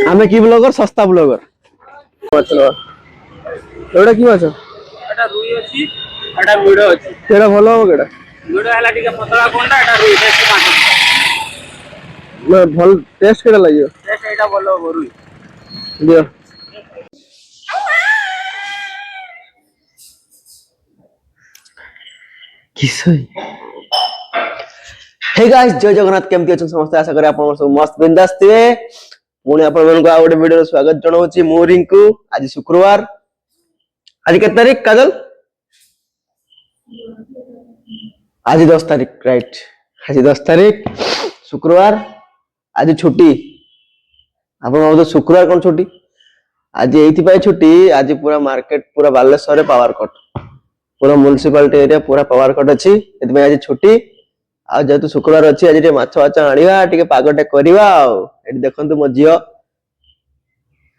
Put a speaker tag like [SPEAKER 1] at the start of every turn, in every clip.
[SPEAKER 1] आमे की ब्लॉगर सस्ता ब्लॉगर एटा की माछ
[SPEAKER 2] एटा रुई अछि एटा मीडो अछि
[SPEAKER 1] केडा भलो हो केडा
[SPEAKER 2] मीडो हला टिके पतला कोंडा एटा रुई देसी माछ
[SPEAKER 1] मैं भल टेस्ट केडा लागियो
[SPEAKER 2] टेस्ट एटा भलो हो रुई
[SPEAKER 1] दियो किसई हे गाइस जय जगन्नाथ केमती अछन समस्त आशा करे आपन सब मस्त बिंदास थिए पुणी आपन मन को आ गोटे वीडियो स्वागत जणाउची मो रिंकू आज शुक्रवार आज के तारीख काजल आज 10 तारीख राइट आज 10 तारीख शुक्रवार आज छुट्टी आपन तो शुक्रवार कोन छुट्टी आज एथि पाई छुट्टी आज पूरा मार्केट पूरा बालेश्वर पावर कट पूरा म्युनिसिपालिटी एरिया पूरा पावर कट अछि एथि पाई आज छुट्टी आ जेतु शुक्रवार अछि आज टे माछ वाचा आनिबा टिके पागटे करबा आ एठी देखंतु मो जियो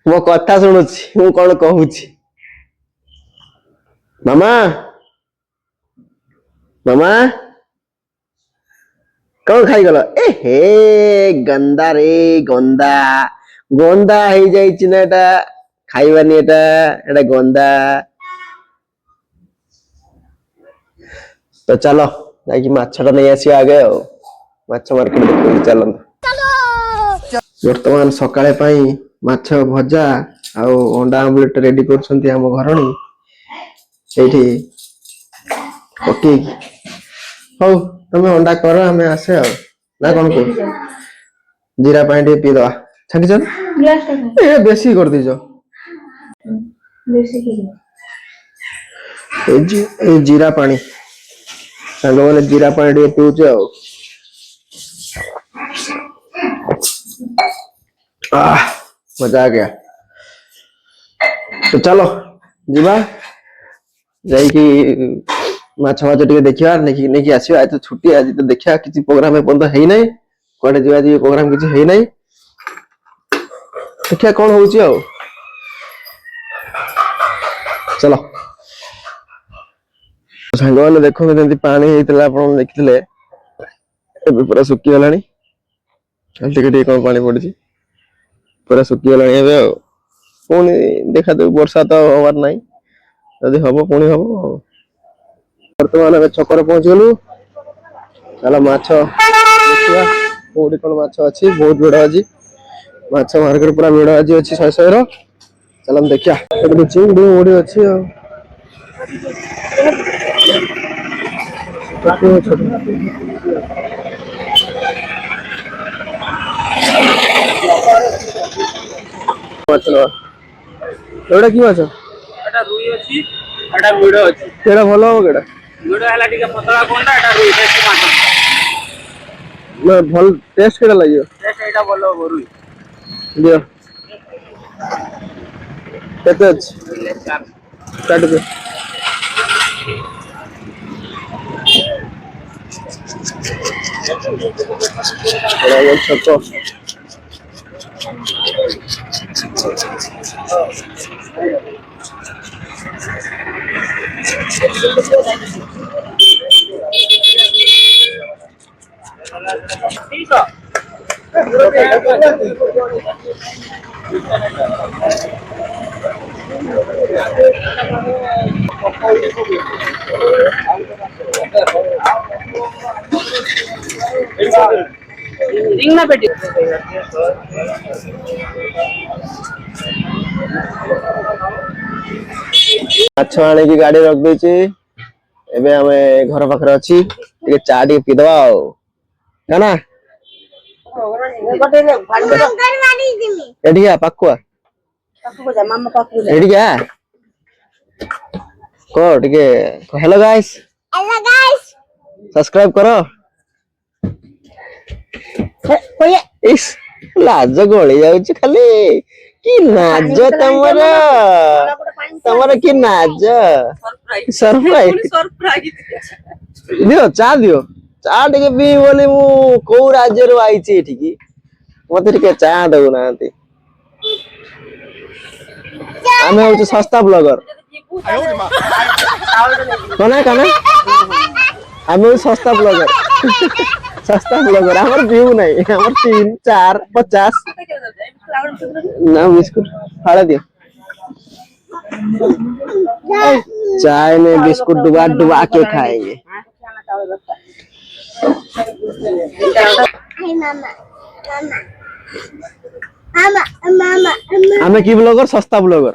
[SPEAKER 1] मो कथा सुनुछि मु कोन कहूछि मामा मामा कौन खाई गलो ए हे गंदा रे गंदा गंदा हे जाई चिना एटा खाइबानी एटा एटा गंदा तो चलो जाकि माछटा नहीं आसी आगे माछ मार्केट देखो चलो वर्तमान सकाळे पई माछ भजा आ अंडा आमलेट रेडी करछंती हम घरणी एठी ओके हो तमे अंडा करो हमें आसे आ ना कोन को जीरा पानी दे पी दवा छाटी चल ए बेसी कर दीजो
[SPEAKER 3] बेसी के
[SPEAKER 1] ए जीरा पानी सांग वाले जीरा पानी दे पीउछ आ मजा आ गया तो चलो जीवा जाई कि माछ माछ टिके देखिया नेकी आसीबा आज तो छुट्टी आज तो देखिया किछि प्रोग्राम में बंद हेई नै कोडे जीवा जी प्रोग्राम किछि हेई नै देखिया कोन होउची आ चलो सांग वाले देखो जंती पानी हेतला आपण देखिले एबे पूरा सुक्की गलानी टिके टिके कोन पानी पड़ची पूरा सुक्की गलानी एबे पुणी देखा तो वर्षा तो होवार नाही यदि हबो पुणी हबो वर्तमान में छकर पहुंच गलु चलो माछ देखिया कोडी कोन माछ अछि बहुत बड़ा अछि माछ मार्केट पूरा बड़ा अछि 100 रो चलो हम देखिया एबे चिंगडी ओडी अछि एटा की माछ
[SPEAKER 2] एटा रुई अछि एटा मीडो अछि
[SPEAKER 1] केडा भलो हो केडा
[SPEAKER 2] मीडो हला टिके पतला कोंडा एटा रुई देसी माछ
[SPEAKER 1] मैं भल टेस्ट केडा लागियो
[SPEAKER 2] टेस्ट एटा भलो हो रुई
[SPEAKER 1] दियो केते अछि काट दे बराबर छको
[SPEAKER 2] रिंग ना बेटी
[SPEAKER 1] माछ आने की गाड़ी रख देची एबे हमें घर पाखरे अछि टिके चा टिके पी दवा आ ना एडिया पक्कुआ एडिया को टिके हेलो गाइस सब्सक्राइब करो इस लाज गळी जाउची खाली की नाज तमरा की नाज सरप्राइज दियो चा टिके पी बोली मु को राज्य रो आइची एठी मते टिके चा दउ नांती आमे होछ सस्ता ब्लॉगर कना आमे सस्ता ब्लॉगर सस्ता ब्लॉगर हमर व्यू नहीं हमर 3 4 50 ना बिस्कुट फाड़ा दियो चाय में बिस्कुट डुबा डुबा के खाएंगे हमें की ब्लॉगर सस्ता ब्लॉगर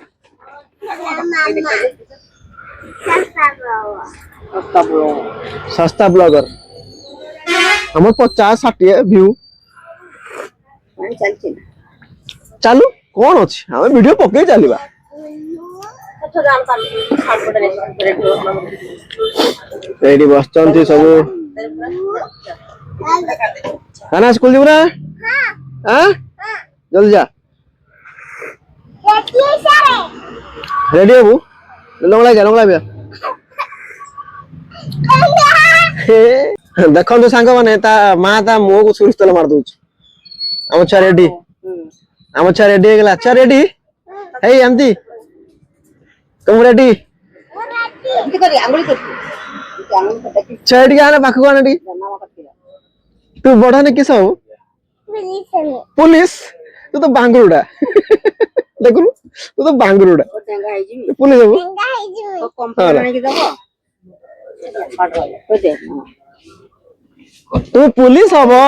[SPEAKER 1] सस्ता ब्लॉगर हम 50-60 व्यू चालू कौन अच्छी हमें वीडियो पके चलवा एडी बसचंती सब खाना स्कूल जीव ना हां जल्दी जा रेडी हबू लंगला बिया देखो सांग मैंने माँ ता मुह को सोरिष तेल मार दउछ हम छा रेडी हे गेला अच्छा रेडी हे एमती तुम रेडी छेड़ी आने पाखु आने डी तू बड़ा ने किस हो पुलिस तू तो बांगुरुडा देखु तू तो बांगुरुडा पुलिस हो तू पुलिस हबो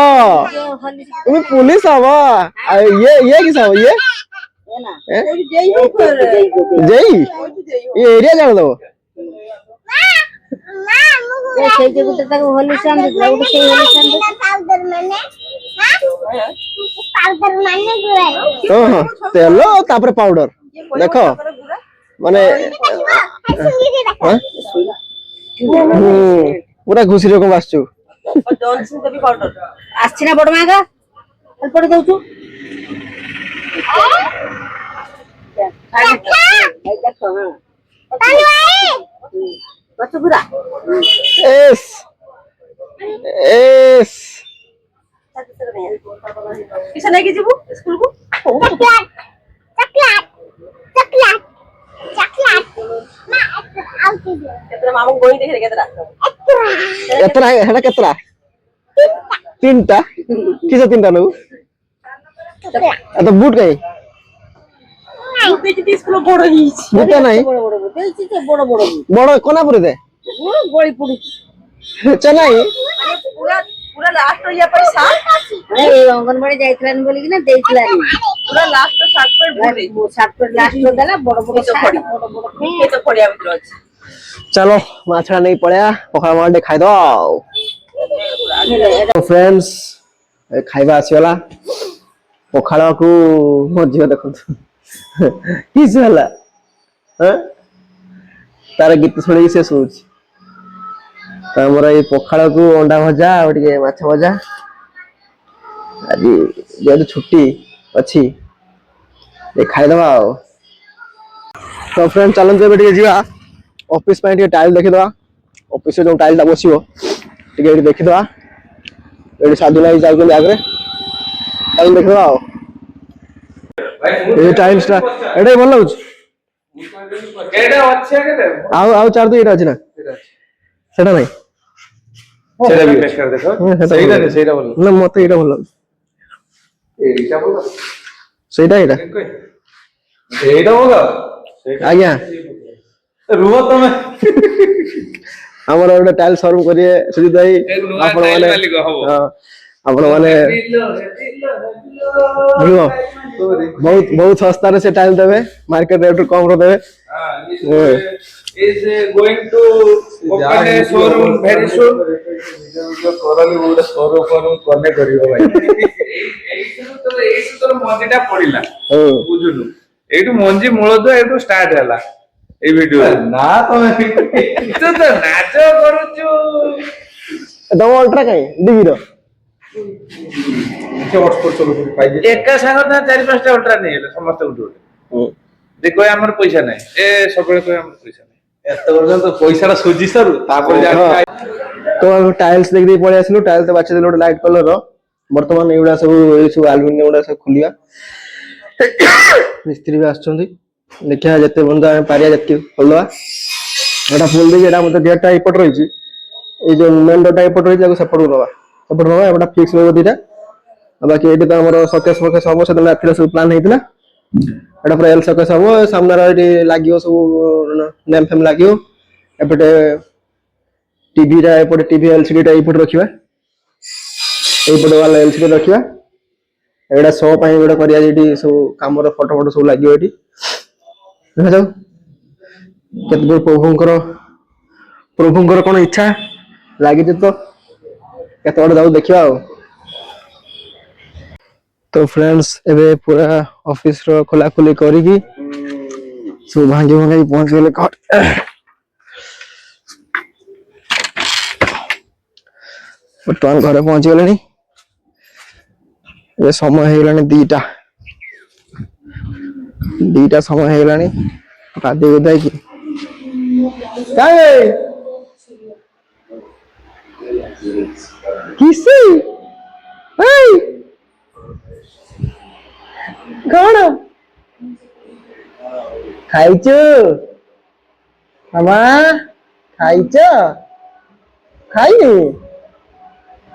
[SPEAKER 1] तुम पुलिस हबो ये किस हो ये जय ये एरिया जान दो
[SPEAKER 3] সেই যে গুতে তাকে হোলি সান দিলা ওটা সেই হোলি সান দিলা পাউডার মানে গুড়াই
[SPEAKER 1] हां तेलो तापर पाउडर देखो माने पूरा घुसी रकम आछू
[SPEAKER 2] जॉनसन का भी पाउडर
[SPEAKER 3] আসছে না বড় মাগা আর পড়ে দাও
[SPEAKER 1] एस एस
[SPEAKER 2] किसे लेके जीबू स्कूल को चॉकलेट ना आउट दे केतरा मामू गोई देखे केतरा
[SPEAKER 1] केतरा हेडा केतरा तीनटा किसे तीनटा नु तो बूट गई
[SPEAKER 2] स्कूल बड़ ही
[SPEAKER 1] बुता नहीं
[SPEAKER 3] বড় বড় দেইছি যে বড় বড়
[SPEAKER 1] बड़ कोना पुरे दे
[SPEAKER 3] পুরো গড়ি পড়ুছি
[SPEAKER 1] चेन्नई
[SPEAKER 2] पूरा पूरा लास्ट या पैसा
[SPEAKER 3] এই অঙ্গনবাড়ি যাইছিলেন বলি কিনা দেইছিলেন
[SPEAKER 2] पूरा लास्ट শার্ট পর বড়
[SPEAKER 3] সাতপের লাস্ট দেলা বড় বড় শাড়ি বড় বড়
[SPEAKER 2] ये तो पड़िया ভিতর আছে
[SPEAKER 1] चलो माछड़ा नहीं पड़या पखाड़ मार खाई दो तो फ्रेंड्स खाइबा आसीगला पखाड़ को मोर झियो देखो किस हला हां तार गीत सुनी से सोच तो हमरा ये पखाड़ को अंडा भजा और टिके माछ भजा आज जे छुट्टी अछि ए खाइ दबा तो फ्रेंड चलन जे बेटी जीवा ऑफिस पे टिके टाइल देखि दबा ऑफिस जो टाइल दा बसियो टिके एडी देखि दबा एडी साधु लाई जाउ के आगरे टाइल देखि दबा ए टाइल्स टा एडे भल लाउछ
[SPEAKER 2] एडा अच्छे के
[SPEAKER 1] आउ चार दो एटा अछि ना सेटा नहीं
[SPEAKER 4] सेटा भी टेस्ट कर देखो सहीटा नहीं सहीटा बोल
[SPEAKER 1] ना मते एटा भल लाउछ
[SPEAKER 4] एटा बोल
[SPEAKER 1] सेटा एटा
[SPEAKER 4] एटा बोल
[SPEAKER 1] आज्ञा
[SPEAKER 4] रुहो तमे
[SPEAKER 1] हमर ओटा टाइल सर्व करिए सुजित भाई आपण माने हां आपण माने रुहो बहुत बहुत सस्ता रे से टाइल देबे मार्केट रेट कम रो देबे
[SPEAKER 4] is going to open a showroom very soon जो करली वो शोरूम करने करियो भाई एइसु तो मंजीटा पड़िला बुझुनु एटु मंजी मूल तो एटु स्टार्ट हला ए वीडियो ना तमे तो नाच करूछु
[SPEAKER 1] दम अल्ट्रा काई डिवीरो
[SPEAKER 4] से हॉटस्पॉट चलो पाई
[SPEAKER 2] एका संग था 4-5 टा अल्ट्रा नहीं समस्त उठो देखो हमर पैसा नहीं ए सबले कोई हमर पैसा नहीं
[SPEAKER 4] एत वर्जन तो पैसाटा सुजी सर तापर जा
[SPEAKER 1] तो टाइल्स देख दे पळे आसिलो टाइल्स बाचे देलो लाइट कलर रो वर्तमान एउडा सब एल्युमिनियम उडा सब खुलिया मिस्त्री भी आछछंदी देखिया जते बंदा पारिया जते खोलवा एटा फुल दे एटा मते गेट टाइप पट रही छी ए जो मेन डोर टाइप पट रही छी सेपट नवा सपोर्ट रहा एबडा फिक्स रहो दीटा बाकी एटी तो हमर सकेस फकेस सब से रातिर सब प्लान हेतिला एटा पूरा एल सकेस सब सामने रे लागियो सब नेम फेम लागियो एपटे टीवी रा एपटे टीवी एलसीडी टा एपटे रखिबा एपटे वाला एलसीडी रखिबा एडा शो पाई गोडा करिया जेटी सब काम रो फोटो फोटो सब लागियो एटी देखा जाऊ केतबो प्रभुंकर कोन इच्छा लागि तो केते बड़ जाऊ देखिबा तो फ्रेंड्स एबे पूरा ऑफिस रो खोला खोली करी की सब भांगी भांगी पहुंच गेले घर बर्तमान घरे पहुंच गले ये समय हो गलानी दीटा समय हो गलानी गाधे गुधाई की किसी कौन खाइच मामा खाइच खाइनी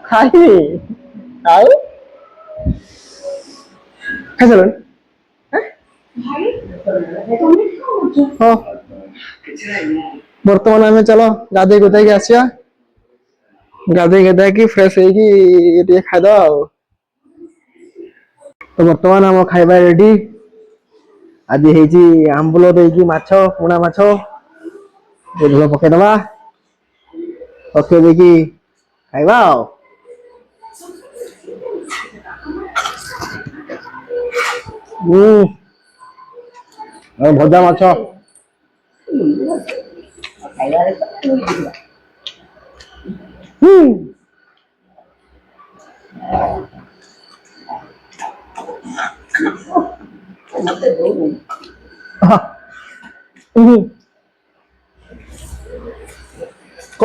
[SPEAKER 1] खाइनी आउ खाइलन हाँ बर्तमान आम चलो गाधे गुधाई के आसिया गाधे गुधाई की फ्रेश होगी खाद तो बर्तमान आम खाइबा रेडी आज आंबुल देकी माछ पुणा माछ झोल पकईदबा पकई देकी खाइबा भजा माछ क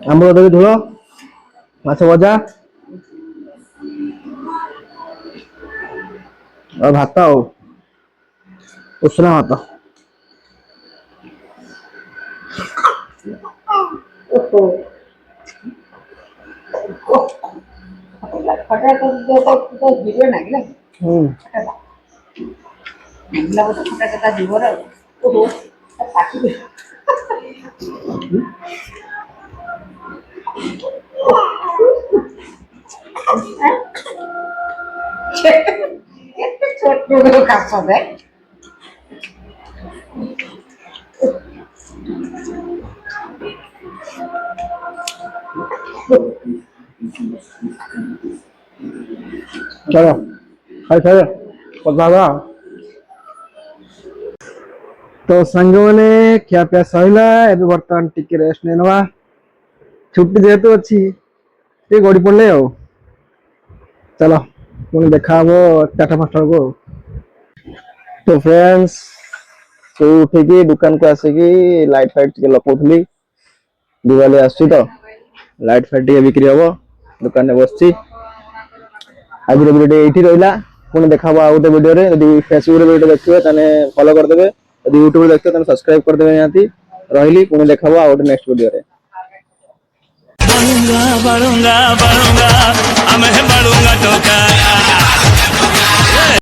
[SPEAKER 1] आंबल देवी झोल माछ भजा और भात उसना भात
[SPEAKER 3] छोटे काश दे
[SPEAKER 1] चलो खाई खाई पता तो संग मैंने क्या पिया सहिला एबे बर्तमान टिके रेस्ट नेनवा छुट्टी जेतु अछि ए गडी पड़ले हो चलो पुणी देखा हम 4-5 को तो फ्रेंड्स सो उठे दुकान को आसिकी लाइट फाइट टिके लपौथली दिवाली आसी तो लाइट फाइट टिके बिक्री हबो दुकान में बसची आज वीडियो एठी रहिला पुणी देखा आ गोटे वीडियो रे यदि फेसबुक रे वीडियो देखिबे तने फॉलो कर देबे यदि यूट्यूब रे देखते तने सब्सक्राइब कर देबे याती रहिली पुणी देखा आ गोटे नेक्स्ट वीडियो रे
[SPEAKER 5] बढ़ूंगा बढ़ूंगा बढ़ूंगा मैं बढ़ूंगा टोका